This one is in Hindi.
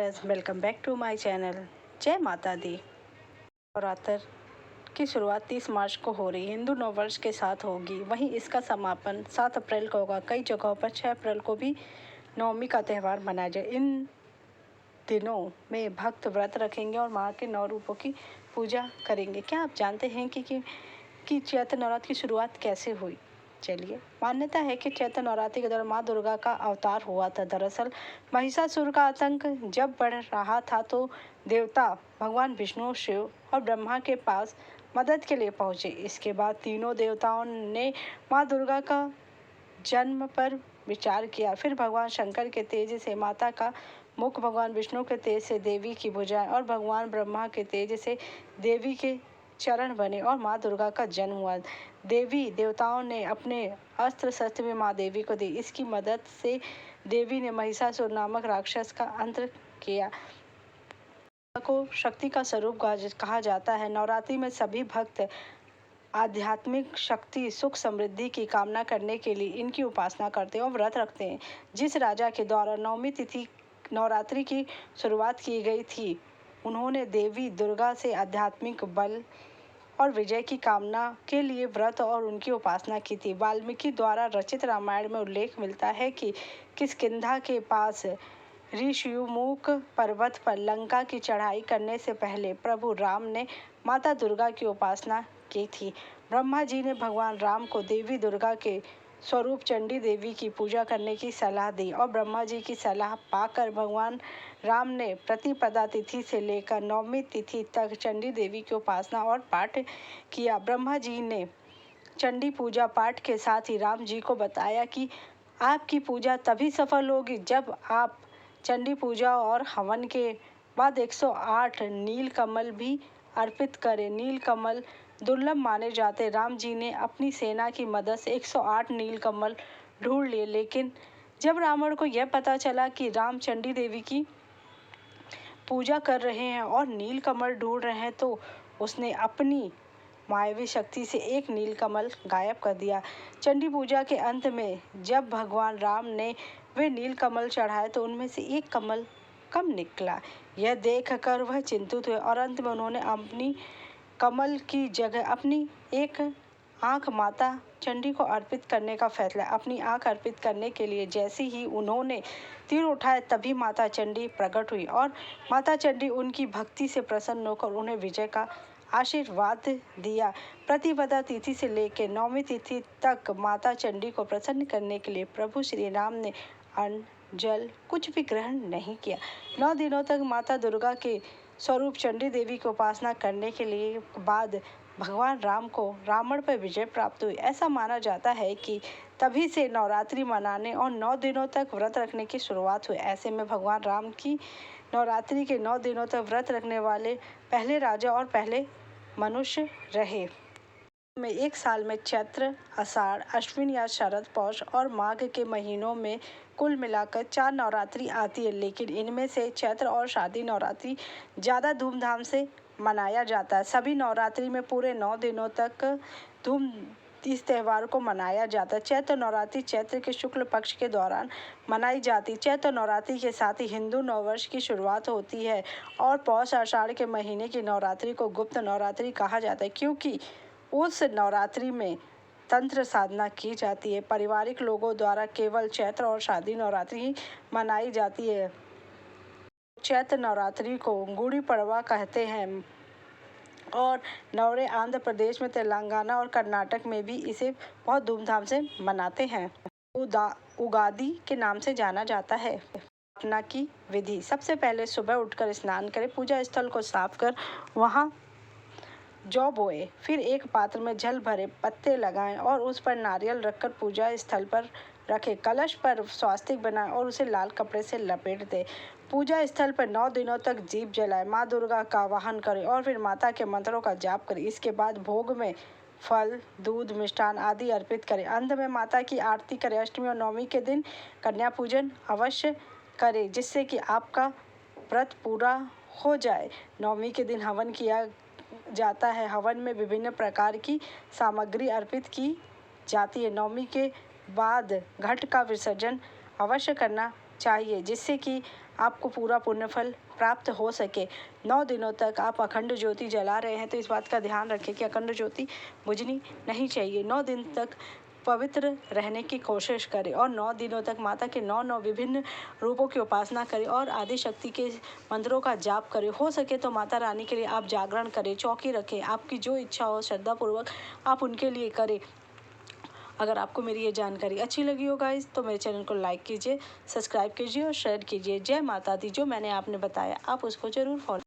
Friends, welcome back to my channel. Jai Mata दी। नवरात्र की शुरुआत 30 मार्च को हो रही हिंदू नववर्ष के साथ होगी। वहीं इसका समापन 7 अप्रैल को होगा। कई जगहों पर 6 अप्रैल को भी नवमी का त्यौहार मनाया जाए। इन दिनों में भक्त व्रत रखेंगे और माँ के 9 रूपों की पूजा करेंगे। क्या आप जानते हैं कि चैत्र नवरात्र की शुरुआत कैसे हुई? चलिए, मान्यता है कि चैत्र नवरात्रि के दौरान माँ दुर्गा का अवतार हुआ था। दरअसल महिषासुर का आतंक जब बढ़ रहा था तो देवता भगवान विष्णु, शिव और ब्रह्मा के पास मदद के लिए पहुंचे। इसके बाद तीनों देवताओं ने माँ दुर्गा का जन्म पर विचार किया। फिर भगवान शंकर के तेज से माता का मुख, भगवान विष्णु के तेज से देवी की भुजाएं और भगवान ब्रह्मा के तेज से देवी के चरण बने और माँ दुर्गा का जन्म हुआ। देवी देवताओं ने अपने अस्त्र शस्त्र भी माँ देवी को दी। इसकी मदद से देवी ने महिषासुर नामक राक्षस का अंत किया। को शक्ति का स्वरूप कहा जाता है। नवरात्रि में सभी भक्त आध्यात्मिक शक्ति, सुख, समृद्धि की कामना करने के लिए इनकी उपासना करते हैं और व्रत रखते हैं। जिस राजा के द्वारा नवमी तिथि नवरात्रि की शुरुआत की गई थी, उन्होंने देवी दुर्गा से आध्यात्मिक बल और विजय की कामना के लिए व्रत और उनकी उपासना की थी। वाल्मीकि द्वारा रचित रामायण में उल्लेख मिलता है कि किष्किंधा के पास ऋषिमुख पर्वत पर लंका की चढ़ाई करने से पहले प्रभु राम ने माता दुर्गा की उपासना की थी। ब्रह्मा जी ने भगवान राम को देवी दुर्गा के स्वरूप चंडी देवी की पूजा करने की सलाह दी और ब्रह्मा जी की सलाह पाकर भगवान राम ने प्रतिपदा तिथि से लेकर नवमी तिथि तक चंडी देवी की उपासना और पाठ किया। ब्रह्मा जी ने चंडी पूजा पाठ के साथ ही राम जी को बताया कि आपकी पूजा तभी सफल होगी जब आप चंडी पूजा और हवन के बाद 108 नील कमल भी अर्पित करें। नील कमल दुर्लभ माने जाते। राम जी ने अपनी सेना की मदद से 108 नील कमल ढूंढ लिए, लेकिन जब रावण को यह पता चला कि राम चंडी देवी की पूजा कर रहे हैं और नील कमल ढूंढ रहे हैं तो उसने अपनी मायावी शक्ति से एक नील कमल गायब कर दिया। चंडी पूजा के अंत में जब भगवान राम ने वे नील कमल चढ़ाए तो उनमें से एक कमल कम निकला। यह देखकर वह चिंतित हुए और अंत में उन्होंने अपनी कमल की जगह अपनी एक आँख माता चंडी को अर्पित करने का फैसला। अपनी आँख अर्पित करने के लिए जैसे ही उन्होंने तीर उठाए तभी माता चंडी प्रकट हुई और माता चंडी उनकी भक्ति से प्रसन्न होकर उन्हें विजय का आशीर्वाद दिया। प्रतिपदा तिथि से लेकर नवमी तिथि तक माता चंडी को प्रसन्न करने के लिए प्रभु श्री राम ने अन्न, जल कुछ भी ग्रहण नहीं किया। 9 दिनों तक माता दुर्गा के स्वरूप चंडी देवी की उपासना करने के लिए बाद भगवान राम को रावण पर विजय प्राप्त हुई। ऐसा माना जाता है कि तभी से नवरात्रि मनाने और 9 दिनों तक व्रत रखने की शुरुआत हुई। ऐसे में भगवान राम की नवरात्रि के 9 दिनों तक व्रत रखने वाले पहले राजा और पहले मनुष्य रहे। में एक साल में चैत्र, आषाढ़, अश्विन या शरद, पौष और माघ के महीनों में कुल मिलाकर 4 नवरात्रि आती है, लेकिन इनमें से चैत्र और शारदीय नवरात्रि ज़्यादा धूमधाम से मनाया जाता है। सभी नवरात्रि में पूरे 9 दिनों तक इस त्यौहार को मनाया जाता है। चैत्र नवरात्रि चैत्र के शुक्ल पक्ष के दौरान मनाई जाती है। चैत्र नवरात्रि के साथ ही हिंदू नववर्ष की शुरुआत होती है और पौष आषाढ़ के महीने की नवरात्रि को गुप्त नवरात्रि कहा जाता है, क्योंकि उस नवरात्रि में तंत्र साधना की जाती है। पारिवारिक लोगों द्वारा केवल चैत्र और शारदीय नवरात्रि ही मनाई जाती है। चैत्र नवरात्रि को गुड़ी पड़वा कहते हैं और नवरे आंध्र प्रदेश में, तेलंगाना और कर्नाटक में भी इसे बहुत धूमधाम से मनाते हैं। उगादी के नाम से जाना जाता है। स्थापना की विधि। सबसे पहले सुबह उठकर स्नान करें, पूजा स्थल को साफ कर वहाँ जौ बोए, फिर एक पात्र में जल भरे, पत्ते लगाएं और उस पर नारियल रखकर पूजा स्थल पर रखें। कलश पर स्वास्तिक बनाएं और उसे लाल कपड़े से लपेट दें। पूजा स्थल पर 9 दिनों तक दीप जलाएं, माँ दुर्गा का आवाहन करें और फिर माता के मंत्रों का जाप करें। इसके बाद भोग में फल, दूध, मिष्ठान आदि अर्पित करें। अंत में माता की आरती करें। अष्टमी और नवमी के दिन कन्या पूजन अवश्य करें, जिससे कि आपका व्रत पूरा हो जाए। नवमी के दिन हवन किया जाता है। हवन में विभिन्न प्रकार की सामग्री अर्पित की जाती है। नवमी के बाद घट का विसर्जन अवश्य करना चाहिए, जिससे कि आपको पूरा पुण्यफल प्राप्त हो सके। 9 दिनों तक आप अखंड ज्योति जला रहे हैं तो इस बात का ध्यान रखें कि अखंड ज्योति बुझनी नहीं चाहिए। 9 दिन तक पवित्र रहने की कोशिश करें और 9 दिनों तक माता के 9 विभिन्न रूपों की उपासना करें और आदि शक्ति के मंत्रों का जाप करें। हो सके तो माता रानी के लिए आप जागरण करें, चौकी रखें, आपकी जो इच्छा हो श्रद्धापूर्वक आप उनके लिए करें। अगर आपको मेरी ये जानकारी अच्छी लगी हो गाइस तो मेरे चैनल को लाइक कीजिए, सब्सक्राइब कीजिए और शेयर कीजिए। जय माता दी। जो मैंने आपने बताया आप उसको ज़रूर फॉलो